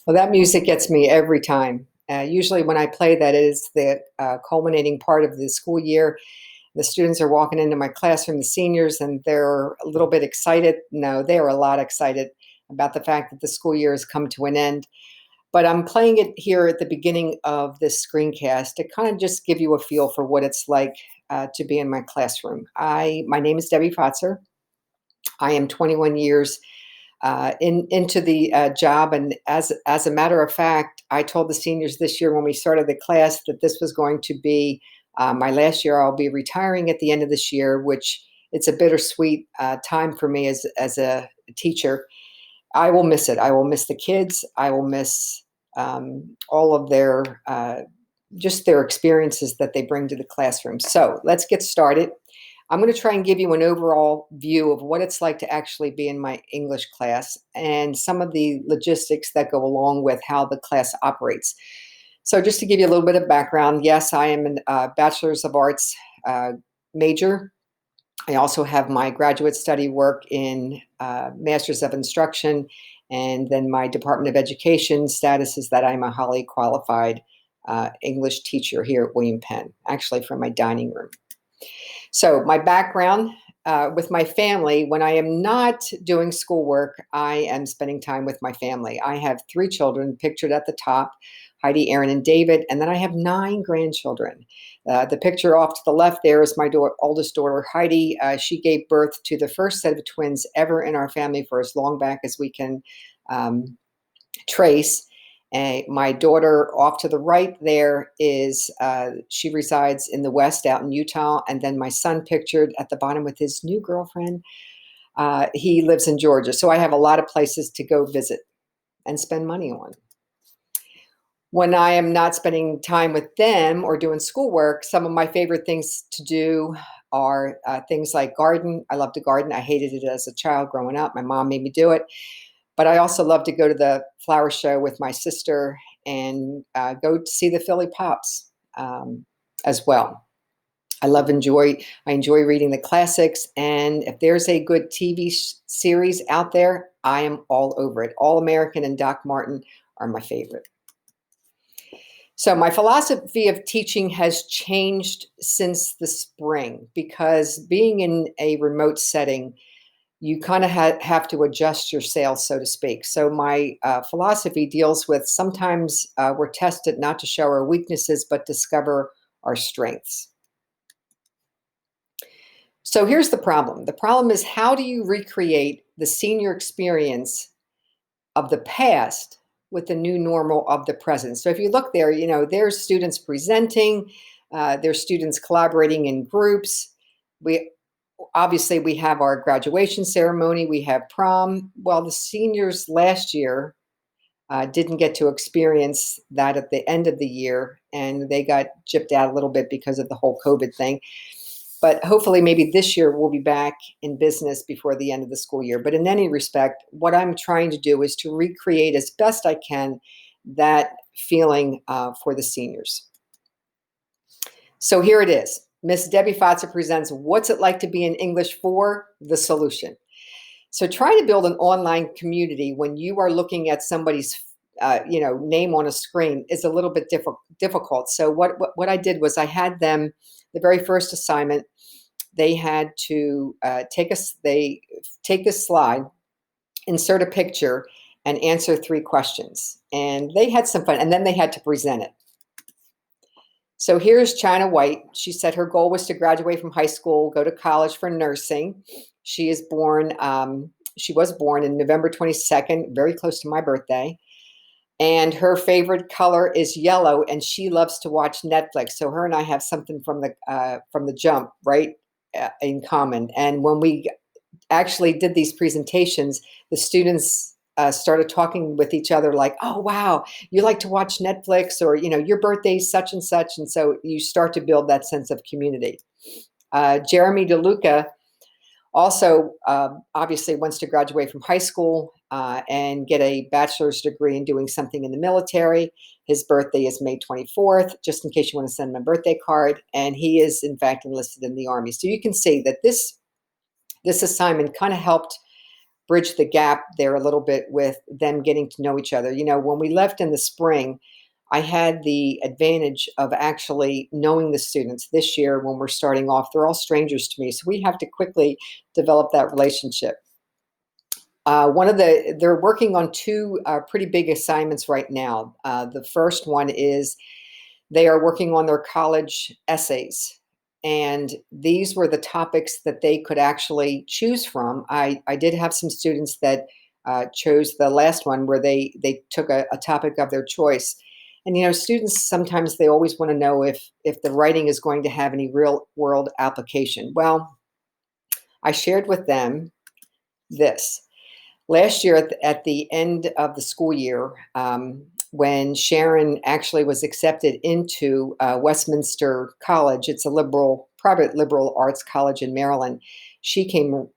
Well, that music gets me every time. Usually, when I play that, it is the culminating part of the school year. The students are walking into my classroom, the seniors, and they're a little bit excited. No, they are a lot excited about the fact that the school year has come to an end. But I'm playing it here at the beginning of this screencast to kind of just give you a feel for what it's like to be in my classroom. My name is Debbie Pfotzer. I am 21 years into the job. And as a matter of fact, I told the seniors this year when we started the class that this was going to be my last year. I'll be retiring at the end of this year, which it's a bittersweet time for me as a teacher. I will miss it. I will miss the kids. I will miss all of their just their experiences that they bring to the classroom. So let's get started. I'm going to try and give you an overall view of what it's like to actually be in my English class and some of the logistics that go along with how the class operates. So just to give you a little bit of background, yes, I am a Bachelor's of Arts major. I also have my graduate study work in Master's of Instruction, and then my Department of Education status is that I'm a highly qualified English teacher here at William Penn, actually from my dining room. So my background with my family, when I am not doing schoolwork, I am spending time with my family. I have 3 children pictured at the top, Heidi, Aaron, and David, and then I have 9 grandchildren. The picture off to the left there is my oldest daughter, Heidi. She gave birth to the first set of twins ever in our family for as long back as we can trace. My daughter off to the right there is, she resides in the West out in Utah. And then my son pictured at the bottom with his new girlfriend, he lives in Georgia. So I have a lot of places to go visit and spend money on. When I am not spending time with them or doing schoolwork, some of my favorite things to do are things like garden. I love to garden. I hated it as a child growing up. My mom made me do it. But I also love to go to the flower show with my sister and go to see the Philly Pops as well. I enjoy reading the classics. And if there's a good TV series out there, I am all over it. All American and Doc Martin are my favorite. So my philosophy of teaching has changed since the spring because being in a remote setting, you kind of have to adjust your sails, so to speak. So my philosophy deals with sometimes we're tested not to show our weaknesses, but discover our strengths. So here's the problem. The problem is, how do you recreate the senior experience of the past with the new normal of the present? So if you look there, there's students presenting, there's students collaborating in groups. Obviously, we have our graduation ceremony, we have prom. Well, the seniors last year didn't get to experience that at the end of the year, and they got gypped out a little bit because of the whole COVID thing. But hopefully, maybe this year we'll be back in business before the end of the school year. But in any respect, what I'm trying to do is to recreate as best I can that feeling for the seniors. So here it is. Miss Debbie Pfotzer presents What's It Like to Be in English for the Solution. So trying to build an online community when you are looking at somebody's name on a screen is a little bit difficult. So what I did was I had them, the very first assignment, they had to take this slide, insert a picture, and answer 3 questions. And they had some fun, and then they had to present it. So here's China White. She said her goal was to graduate from high school, go to college for nursing. She was born in November 22nd, very close to my birthday. And her favorite color is yellow, and she loves to watch Netflix. So her and I have something from the jump, right, in common. And when we actually did these presentations, the students started talking with each other like, oh, wow, you like to watch Netflix, or, your birthday's such and such. And so you start to build that sense of community. Jeremy DeLuca also obviously wants to graduate from high school and get a bachelor's degree in doing something in the military. His birthday is May 24th, just in case you want to send him a birthday card. And he is, in fact, enlisted in the Army. So you can see that this assignment kind of helped bridge the gap there a little bit with them getting to know each other. When we left in the spring, I had the advantage of actually knowing the students. This year, when we're starting off, they're all strangers to me. So we have to quickly develop that relationship. They're working on two pretty big assignments right now. The first one is they are working on their college essays. And these were the topics that they could actually choose from. I did have some students that chose the last one where they took a topic of their choice. And students sometimes they always want to know if the writing is going to have any real world application. Well, I shared with them this. Last year at the end of the school year, when Sharon actually was accepted into Westminster College, it's a private liberal arts college in Maryland, she came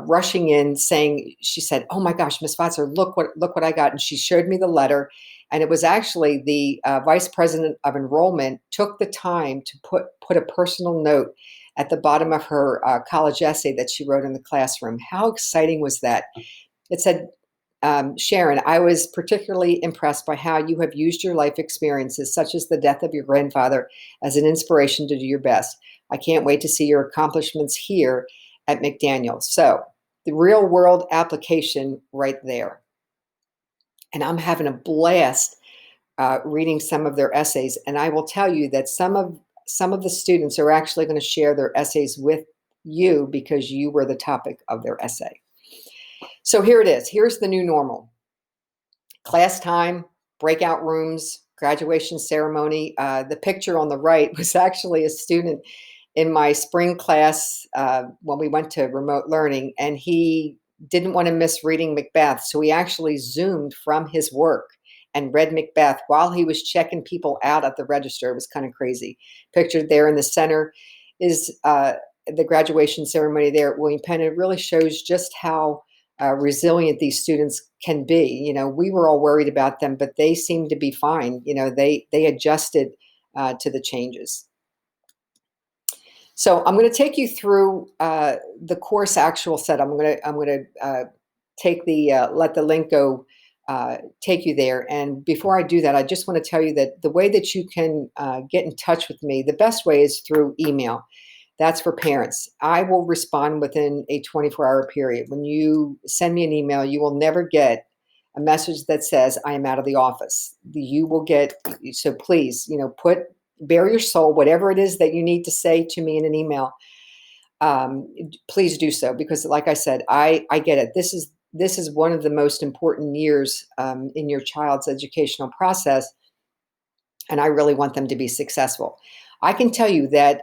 rushing in saying, she said, "Oh my gosh, Miss Pfotzer, look what I got." And she showed me the letter. And it was actually the vice president of enrollment took the time to put a personal note at the bottom of her college essay that she wrote in the classroom. How exciting was that? It said, "Sharon, I was particularly impressed by how you have used your life experiences, such as the death of your grandfather, as an inspiration to do your best. I can't wait to see your accomplishments here at McDaniel." So the real world application right there. And I'm having a blast reading some of their essays. And I will tell you that some of the students are actually going to share their essays with you because you were the topic of their essay. So here it is. Here's the new normal. Class time, breakout rooms, graduation ceremony. The picture on the right was actually a student in my spring class when we went to remote learning, and he didn't want to miss reading Macbeth. So he actually Zoomed from his work and read Macbeth while he was checking people out at the register. It was kind of crazy. Pictured there in the center is the graduation ceremony there at William Penn. It really shows just how resilient these students can be. We were all worried about them, but they seemed to be fine. They adjusted to the changes. So I'm going to take you through the course actual set. I'm going to take let the link go, take you there. And before I do that, I just want to tell you that the way that you can get in touch with me, the best way is through email. That's for parents. I will respond within a 24-hour period. When you send me an email, you will never get a message that says I am out of the office. You will get, so please, bare your soul, whatever it is that you need to say to me in an email. Please do so, because like I said, I get it. This is one of the most important years in your child's educational process, and I really want them to be successful. I can tell you that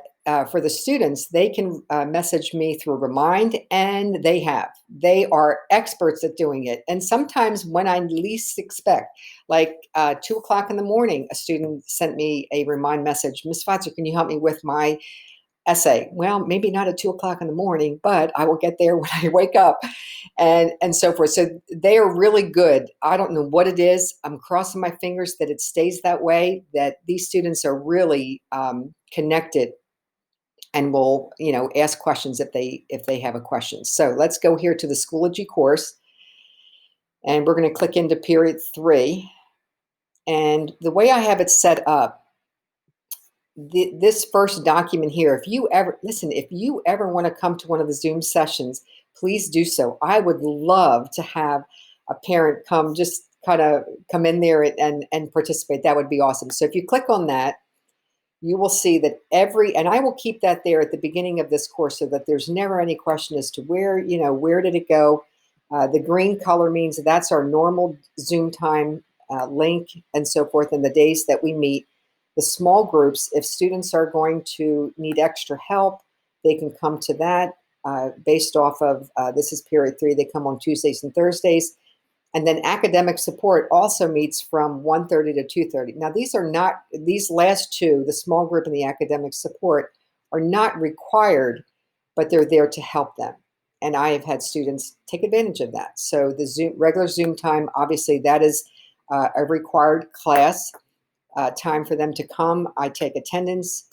for the students, they can message me through Remind, and they are experts at doing it. And sometimes when I least expect, like 2 o'clock in the morning, a student sent me a Remind message, "Miss Pfotzer, can you help me with my essay?" Well, maybe not at 2 o'clock in the morning, but I will get there when I wake up, and so forth. So they are really good. I don't know what it is. I'm crossing my fingers that it stays that way, that these students are really connected and will, ask questions if they have a question. So let's go here to the Schoology course, and we're going to click into period 3. And the way I have it set up, this first document here, if you ever want to come to one of the Zoom sessions, please do so. I would love to have a parent come in there and participate. That would be awesome. So if you click on that, you will see that and I will keep that there at the beginning of this course so that there's never any question as to where did it go. The green color means that's our normal Zoom time link and so forth, and the days that we meet. The small groups, if students are going to need extra help, they can come to that based off of, this is period 3, they come on Tuesdays and Thursdays. And then academic support also meets from 1:30 to 2:30. Now, these last two, the small group and the academic support, are not required, but they're there to help them. And I have had students take advantage of that. So the regular Zoom time, obviously that is a required class time for them to come. I take attendance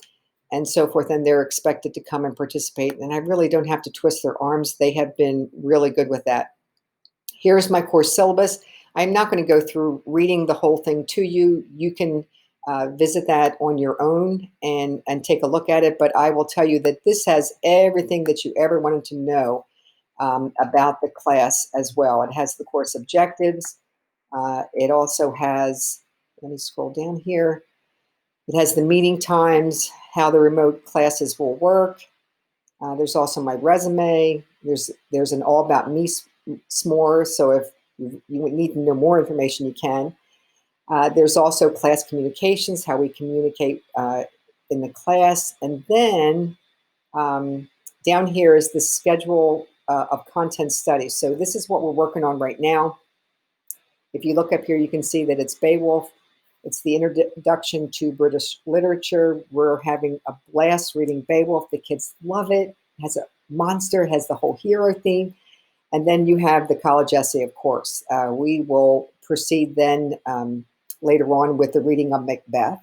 and so forth, and they're expected to come and participate. And I really don't have to twist their arms. They have been really good with that. Here's my course syllabus. I'm not going to go through reading the whole thing to you. You can visit that on your own and take a look at it. But I will tell you that this has everything that you ever wanted to know about the class as well. It has the course objectives. It also has, let me scroll down here. It has the meeting times, how the remote classes will work. There's also my resume. There's an all about me s'more. So if you need to know more information, you can. There's also class communications, how we communicate in the class. And then down here is the schedule of content studies. So this is what we're working on right now. If you look up here, you can see that it's Beowulf. It's the introduction to British literature. We're having a blast reading Beowulf. The kids love it. It has a monster, has the whole hero theme. And then you have the college essay, of course. We will proceed then later on with the reading of Macbeth.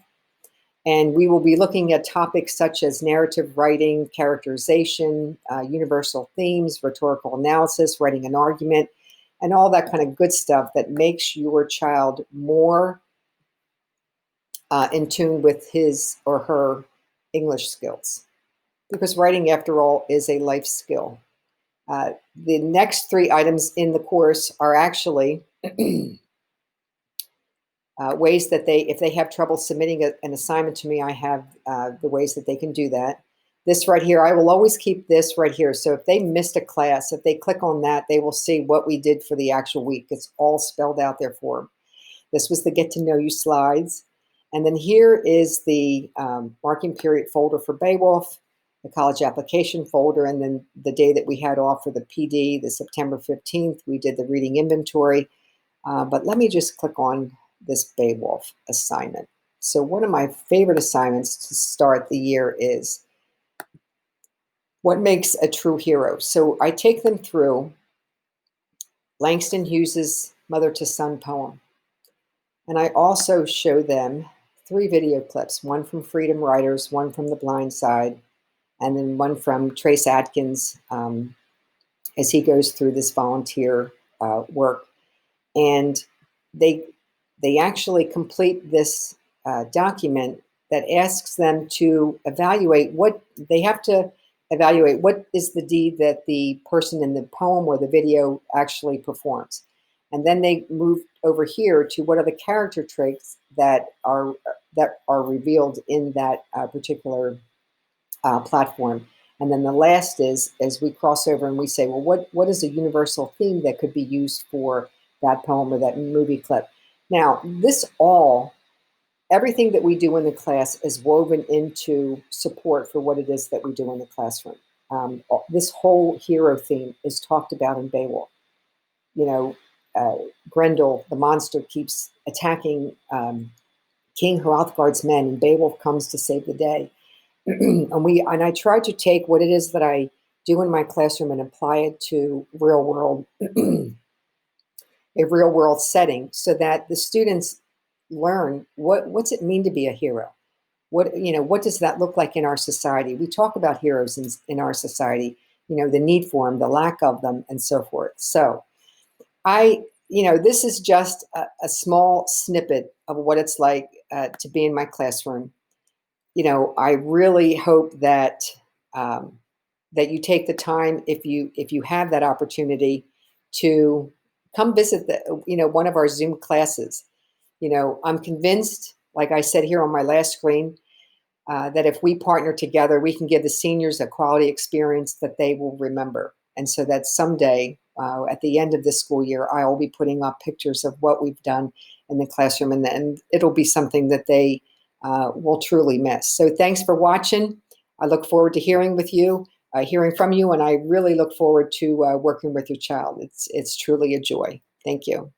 And we will be looking at topics such as narrative writing, characterization, universal themes, rhetorical analysis, writing an argument, and all that kind of good stuff that makes your child more in tune with his or her English skills. Because writing, after all, is a life skill. The next 3 items in the course are actually ways that if they have trouble submitting an assignment to me, I have the ways that they can do that. This right here, I will always keep this right here. So if they missed a class, if they click on that, they will see what we did for the actual week. It's all spelled out there for them. This was the get to know you slides. And then here is the marking period folder for Beowulf, the college application folder, and then the day that we had off for the PD, the September 15th, we did the reading inventory. But let me just click on this Beowulf assignment. So one of my favorite assignments to start the year is what makes a true hero. So I take them through Langston Hughes's Mother to Son poem. And I also show them 3 video clips, one from Freedom Writers, one from The Blind Side, and then one from Trace Atkins as he goes through this volunteer work. And they actually complete this document that asks them to evaluate what is the deed that the person in the poem or the video actually performs. And then they move over here to what are the character traits that are revealed in that particular platform. And then the last is, as we cross over and we say, well, what is a universal theme that could be used for that poem or that movie clip? Now, everything that we do in the class is woven into support for what it is that we do in the classroom. This whole hero theme is talked about in Beowulf. You know, Grendel, the monster, keeps attacking King Hrothgar's men, and Beowulf comes to save the day. and I try to take what it is that I do in my classroom and apply it to real world, a real world setting, so that the students learn what's it mean to be a hero. What does that look like in our society? We talk about heroes in our society, the need for them, the lack of them, and so forth. So this is just a small snippet of what it's like to be in my classroom. I really hope that that you take the time, if you have that opportunity, to come visit one of our Zoom classes. I'm convinced, like I said here on my last screen, that if we partner together, we can give the seniors a quality experience that they will remember. And so that someday, at the end of this school year, I will be putting up pictures of what we've done in the classroom, and it'll be something that they will truly miss. So thanks for watching. I look forward to hearing from you, and I really look forward to working with your child. It's truly a joy. Thank you.